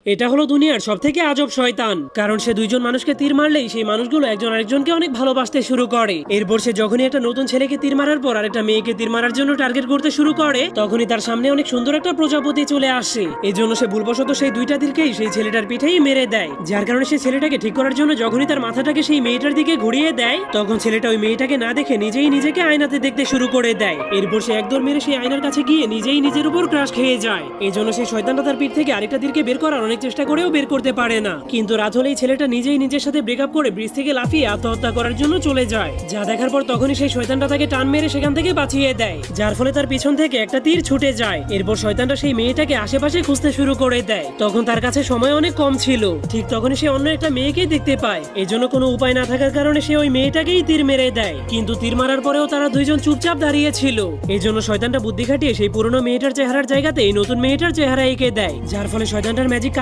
এটা হলো দুনিয়ার সবথেকে আজব শয়তান, কারণ সে দুইজন মানুষকে তীর মারলেই সেই মানুষগুলো একজন আরেকজনকে অনেক ভালোবাসতে শুরু করে। এরপর সে যখনই একটা নতুন ছেলেকে তীর মারার পর আরেকটা মেয়েকে তীর মারার জন্য টার্গেট করতে শুরু করে, তখনই তার সামনে অনেক সুন্দর একটা প্রজাপতি চলে আসে। এই জন্য সে ভুলবশত সেই দুইটা তীরকেই সেই ছেলেটার পিঠেই মেরে দেয়, যার কারণে সে ছেলেটাকে ঠিক করার জন্য যখনই তার মাথাটাকে সেই মেয়েটার দিকে ঘুরিয়ে দেয়, তখন ছেলেটা ওই মেয়েটাকে না দেখে নিজেই নিজেকে আয়নাতে দেখতে শুরু করে দেয়। এরপর সে একদম মেরে সেই আয়নার কাছে গিয়ে নিজেই নিজের উপর ক্রাশ খেয়ে যায়। এই জন্য সেই শয়তানটা তার পিঠ থেকে আরেকটা তীরকে বের করার অনেক চেষ্টা করেও বের করতে পারে না। কিন্তু রাত হলেই ছেলেটা নিজেই নিজের সাথে ব্রেকআপ করে ব্রিজ থেকে লাফিয়ে আত্মহত্যা করার জন্য চলে যায়। যা দেখার পর তখনই সেই শয়তানটা তাকে টান মেরে সেখান থেকে বাঁচিয়ে দেয়, যার ফলে তার পিছন থেকে একটা তীর ছুটে যায়। এরপর শয়তানটা সেই মেয়েটাকে আশেপাশে খুঁজতে শুরু করে দেয়। তখন তার কাছে সময় অনেক কম ছিল। ঠিক তখনই সে অন্য একটা মেয়েকেই দেখতে পায়। এজন্য কোনো উপায় না থাকার কারণে সে ওই মেয়েটাকেই তীর মেরে দেয়। কিন্তু তীর মারার পরেও তারা দুইজন চুপচাপ দাঁড়িয়ে ছিল। এই জন্য শয়তানটা বুদ্ধি খাটিয়ে সেই পুরনো মেয়েটার চেহারার জায়গাতে এই নতুন মেয়েটার চেহারা এঁকে দেয়, যার ফলে শয়তানটার ম্যাজিক